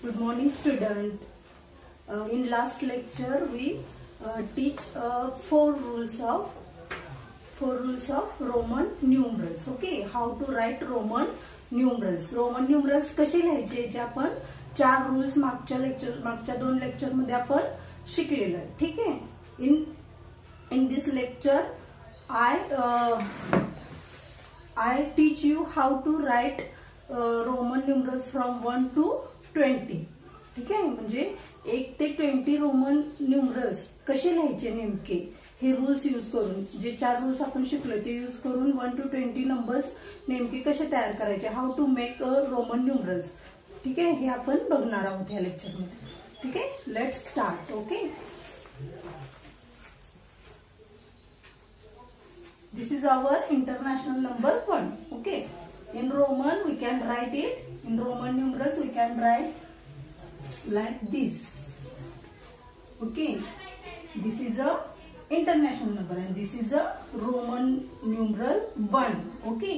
Good morning, student. In last lecture, we teach four rules of Roman numerals. Okay, how to write Roman numerals. Roman numerals कसे लिहायचे जे आपण चार rules मागच्या दोन lecture मध्ये आपण शिकलेलं आहे. ठीक आहे. In this lecture, I teach you how to write Roman numerals from 1 to 20. ठीक आहे. म्हणजे 1 ते 20 रोमन न्यूमरल्स कसे लिहायचे नेमके हे रूल्स यूज करून, जे चार रूल्स आपण शिकलो ते यूज करून 1 to 20 नंबर्स नेमके कसे तयार करायचे, how to make Roman numerals. ठीक आहे. हे आपण बघणार आहोत या लेक्चर मध्ये. ठीक आहे. Let's start. Okay. This is our international number 1. Okay. In Roman we can write it. In Roman numerals we can write like this. Okay. This is a international number and this is a Roman numeral 1. Okay.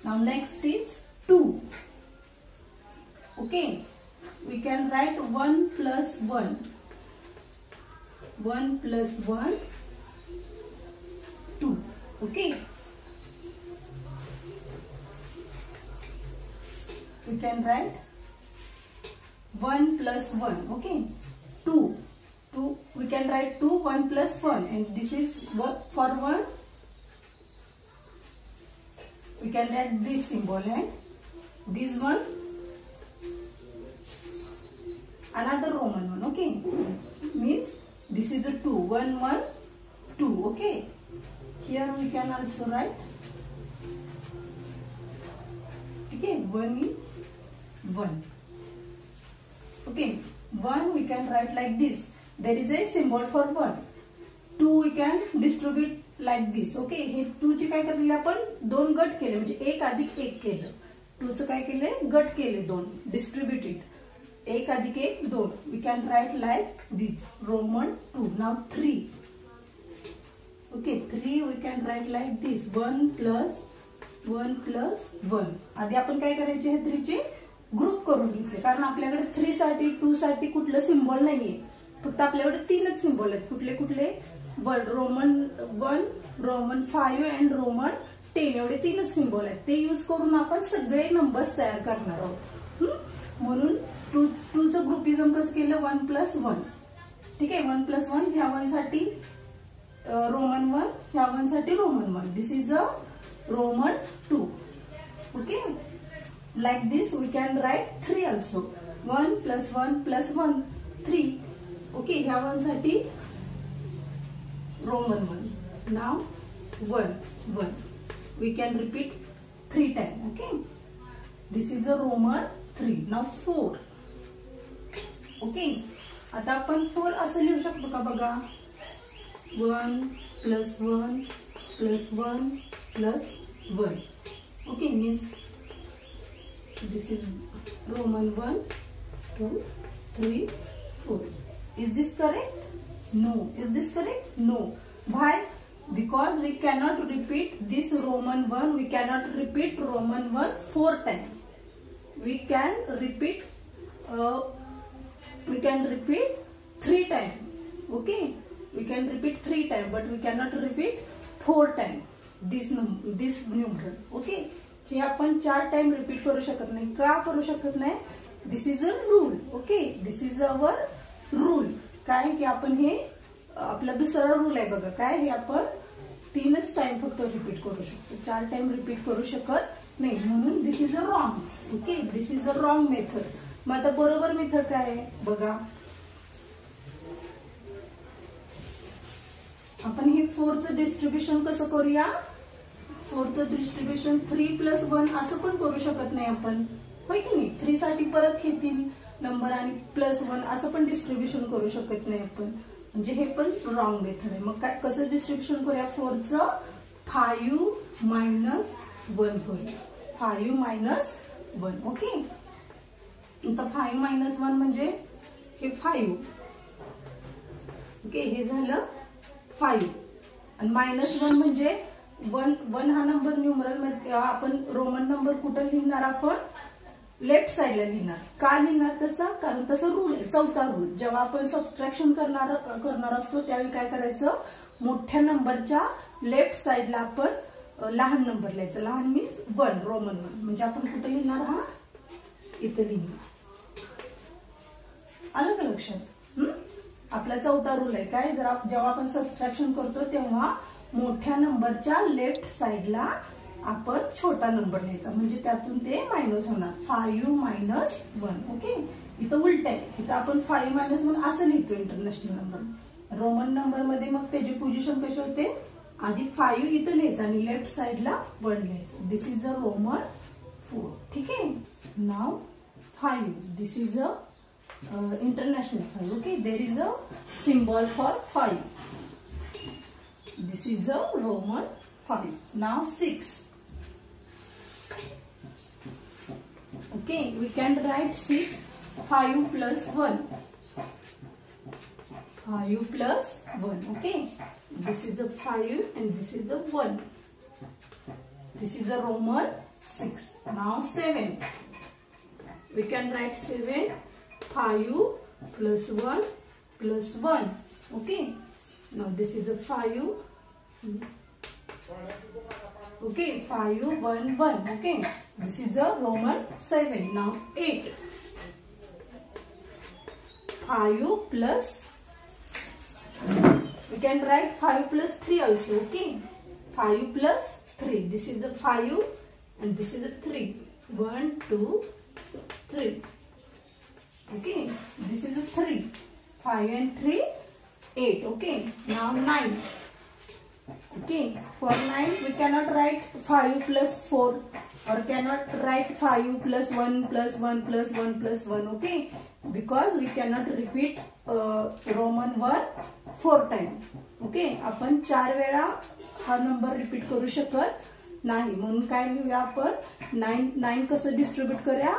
Now next is 2. Okay. We can write 1 plus 1. 1 plus 1, 2. Okay. We can write 1 plus 1. Okay. 2. We can write 2, 1 plus 1, and this is what for 1. We can write this symbol and this one another Roman one. Okay. Means this is the 2. 1, 1, 2. Okay. Here we can also write. Okay, 1 is 1. Okay, 1 we can write like this. There is a symbol for 1. 2 we can distribute like this. Okay, हे 2 चे काय केले आपण दोन गट केले, म्हणजे 1 अधिक 1 केलं. 2 चे काय केले गट केले दोन, डिस्ट्रीब्युटेड 1 अधिक 1 2. We can write like this Roman 2. Now 3. Okay, 3 we can write like this 1 plus 1. आधी आपण काय करायचे, हे 3 चे ग्रुप करून घेतले, कारण आपल्याकडे 3 साठी 2 साठी कुठलं सिम्बॉल नाहीये, फक्त आपल्याकडे 3च सिम्बॉल आहेत. कुठले कुठले रोमन 1, रोमन 5 अँड रोमन 10 एवढे 3च सिम्बॉल आहेत. ते यूज करून आपण सगळे नंबर्स तयार करणार आहोत. म्हणून 2चं ग्रुपिझम कसं केलं 1 plus 1. ठीक आहे. 1 plus 1 ह्या 1 साठी Roman 1, ह्या 1 साठी Roman 1. This is a Roman 2. Okay. Like this we can write 3 also. 1 plus 1 plus 1, 3. Okay. ह्या 1 साठी Roman 1. Now 1. We can repeat 3 times. Okay. This is a Roman 3. Now 4. Okay. आता आपण 4 असं लिहू शकतो का बघा. 1 plus 1 plus 1 plus 1. Okay, means this is Roman 1, 2, 3, 4. Is this correct? No. Is this correct? No. Why? Because we cannot repeat this Roman 1. We cannot repeat Roman 1 4 times. We can repeat 3 times. Okay. We can repeat 3 times, but we cannot repeat 4 times. This numeral. Okay. हे आपण 4 time repeat करू शकत नाही. का करू शकत नाही? This is a rule. Okay. This is our rule. काय की आपण हे आपला दुसरा रूल आहे बघा. काय हे आपण 3च टाइम फक्त रिपीट करू शकतो, 4 टाइम रिपीट करू शकत नाही. म्हणून this is a wrong. Okay. This is a wrong method. मग आता बरोबर मेथड काय आहे बघा. आपण हे 4चं डिस्ट्रीब्युशन कसं करूया. 4चं डिस्ट्रीब्युशन 3 plus 1 असं पण करू शकत नाही आपण, होय की नाही. 3 साठी परत हे 3 नंबर आणि +1 असं पण डिस्ट्रीब्युशन करू शकत नाही आपण, म्हणजे हे पण रॉंग मेथड आहे. मग काय कसं डिस्ट्रीब्युशन करूया. 4चं 5 minus 1 करूया. 5 minus 1. ओके. आता 5 minus 1 म्हणजे हे 5. ओके. हे झालं 5 आणि -1 म्हणजे 1 हा नंबर न्यूमरल मध्ये आपण रोमन नंबर कुठं लिहिणार आपण लेफ्ट साइडला लिहिणार. का लिहिणार तसा? कारण तसं रूल आहे, चौथा रूल. जेव्हा आपण सबट्रॅक्शन करणार असतो त्यावेळी काय करायचं, मोठ्या नंबरच्या लेफ्ट साइडला आपण लहान नंबर लिहायचं. लहान मीन्स 1, रोमन 1. म्हणजे आपण कुठे लिहिणार, हा इथे लिहिणार. आलं का लक्षात? आपला चौथा रूल आहे काय, जेव्हा आपण सबट्रॅक्शन करतो तेव्हा मोठ्या नंबरच्या लेफ्ट साइडला आपण छोटा नंबर लिहायचा, म्हणजे त्यातून ते मायनस होणार. 5 मायनस 1. ओके, इथं उलट आहे. इथं आपण 5 मायनस 1 असं लिहितो इंटरनॅशनल नंबर. रोमन नंबर मध्ये मग त्याची पोझिशन कशी होते, आधी 5 इथं लिहायचं आणि लेफ्ट साइडला 1 लिहायचं. This is a Roman 4. ठीक आहे. नाव 5. This is a international 5. Okay, there is a symbol for 5. This is a Roman 5. Now 6. Okay, we can write 6. 5 plus 1. 5 plus 1. Okay, this is a 5 and this is a 1. This is a Roman 6. Now 7. We can write 7. 5 plus 1 plus 1. Okay. Now this is a 5. Okay. 5, 1, 1. Okay. This is a Roman 7. Now 8. 5 plus. We can write 5 plus 3 also. Okay. 5 plus 3. This is a 5 and this is a 3. 1, 2, 3. Okay, this is a 3. 5 and 3, 8. Okay, now 9. Okay, for 9 we cannot write 5 plus 4 or cannot write 5 plus 1 plus 1 plus 1 plus 1. Okay, because we cannot repeat Roman 1 4 times. Okay, आपण 4 वेळा हा number repeat करू शकत नाही. म्हणून काय लिहूया आपण, 9 कसं डिस्ट्रीब्यूट करूया,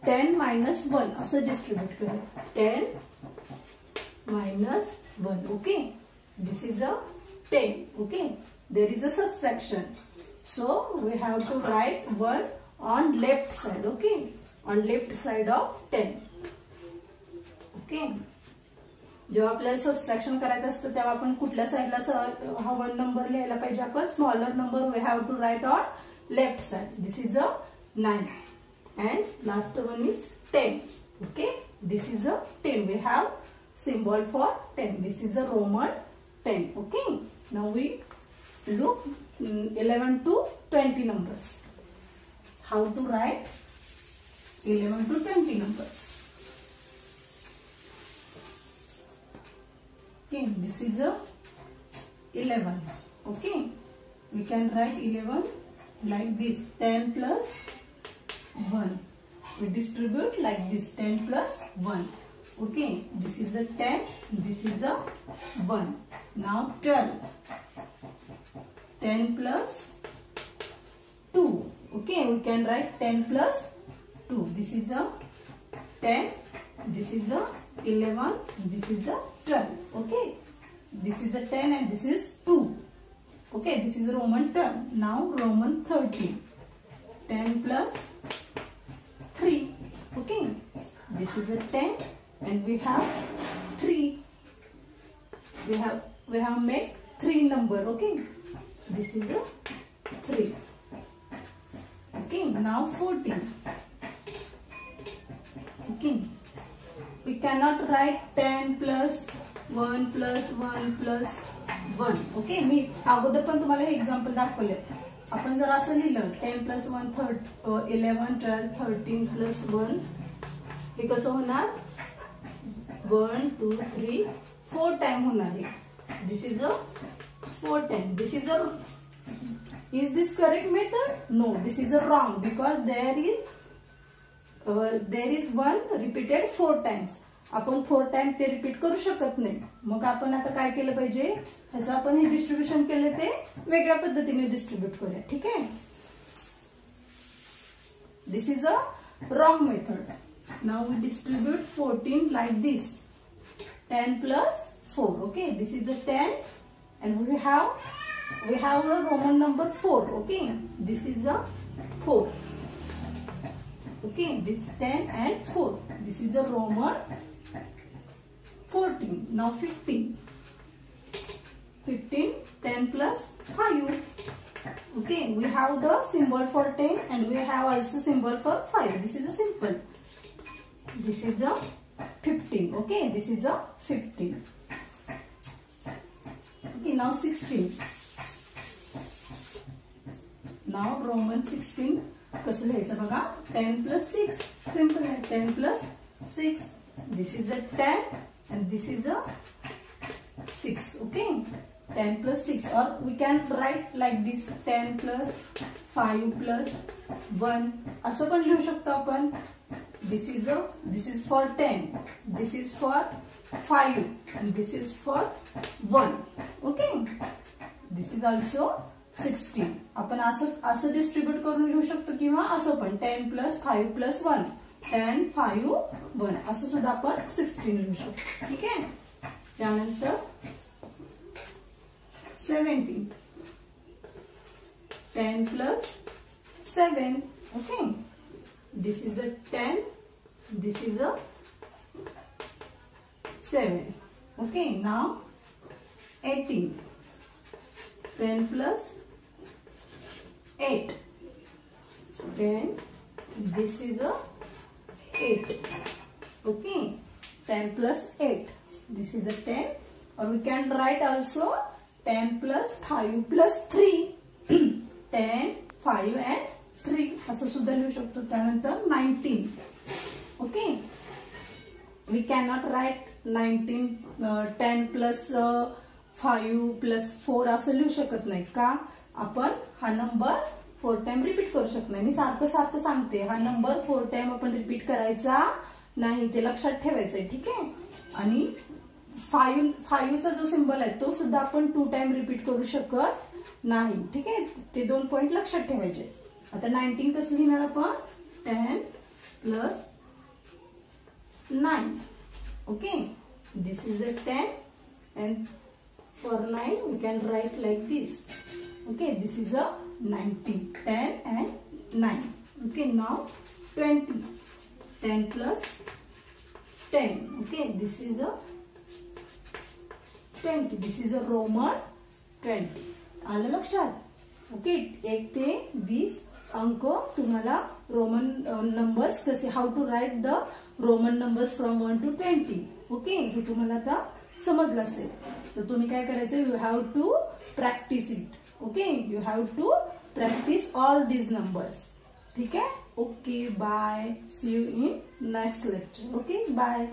10 मायनस 1 असं डिस्ट्रीब्यूट करूया. 10 minus 1. Okay, this is a 10. Okay, there is a subtraction, so we have to write 1 on left side. Okay, on left side of 10. Okay, जेव्हा आपल्याला सबट्रॅक्शन करायचं असतं तेव्हा आपण कुठल्या साइडला हा 1 नंबर लिहायला पाहिजे, आपण smaller number we have to write on left side. This is a 9 and last one is 10. Okay, this is a 10. We have symbol for 10. This is a Roman 10. Okay, now we look 11 to 20 numbers. How to write 11 to 20 numbers? Okay, this is a 11. Okay, we can write 11 like this. 10 plus 1. We distribute like this. 10 plus 1. Okay, this is a 10. This is a 1. Now 12. 10 plus 2. Okay, we can write 10 plus 2. This is a 10. This is a 11. This is a 12. Okay, this is a 10 and this is 2. Okay, this is a Roman 12. Now Roman 13. 10 plus 3. Okay, this is a 10 and we have 3. We have made 3 number. Okay, this is a 3. Okay, now 14. Okay, we cannot write 10 plus 1 plus 1 plus 1. Okay, मी अगोदर पण तुम्हाला हे example दाखवले. आपण जर असं लिहिलं 10 plus 1 11 12 13 plus 1, हे कसं होणार, 1 2 3 4 टाइम होणार आहे. This is a 4 time. This is a, is this correct method? No, this is a wrong because there is one repeated 4 times. आपण 4 टाइम ते रिपीट करू शकत नाही. मग आपण आता काय केलं पाहिजे, ह्याचं आपण हे डिस्ट्रीब्युशन केलं ते वेगळ्या पद्धतीने डिस्ट्रीब्यूट करूया. ठीक आहे, this is a wrong method. Now we distribute 14 like this. 10 plus 4. Okay, this is a 10 and we have a Roman number 4. Okay, this is a 4. Okay, this 10 and 4. This is a Roman 14. Now 15. 15, 10 plus 5. Okay, we have the symbol for 10 and we have also symbol for 5. This is a simple. This is a 15. Okay, this is a 15. Okay, now 16. Now Roman 16. कसं लिहायचं बघा 10 plus 6. Simple आहे 10 plus 6. This is a 10 and this is a 6. Okay, 10 plus 6, or we can write like this 10 plus 5 plus 1 असं पण लिहू शकतो आपण. This is for 10, this is for 5 and this is for 1. Okay, this is also 16. आपण असं distribute करून लिहू शकतो किंवा असं पण 10 plus 5 plus 1, 10, 5, 1 असं सुद्धा आपण 16 लिहू शकतो. ठीक आहे. त्यानंतर 17. 10 plus 7. Okay, this is a 10, this is a 7. Okay, now 18. 10 plus 8. 10, this is a 8. Okay, 10 plus 8. This is a 10, or we can write also 10 plus 5 plus 3. 10, 5 and 3 असं सुद्धा लिहू शकतो. त्यानंतर 19. Okay, we cannot write 19 10 plus 5 plus 4 असं लिहू शकत नाही. का? आपण हा नंबर 4 टाइम रिपीट करू शकत नाही. मी सारखं सारखं सांगते, हा नंबर 4 टाइम आपण रिपीट करायचा नाही, ते लक्षात ठेवायचंय. ठीक आहे. आणि 5चा जो सिंबल आहे तो सुद्धा आपण 2 टाइम रिपीट करू शकत नाही. ठीक आहे. ते 2 पॉइंट लक्षात ठेवायचे. आता 19 कसं लिहिणार आपण? 10 plus 9. Okay, this is a 10 and for 9 we can write like this. Okay, this is a 19. 10 and 9. Okay, now 20. 10 plus 10. Okay, this is a 20. This is a Roman 20. आलं लक्षात? ओके, 1 ते 20 अंक तुम्हाला रोमन नंबर्स कसे, how to write the Roman numbers from 1 to 20. Okay, हे तुम्हाला आता समजलं असेल. तर तुम्ही काय करायचं? You have to practice it. Okay, you have to practice all these numbers. ठीक आहे. Okay, bye. See you in next lecture. Okay, bye.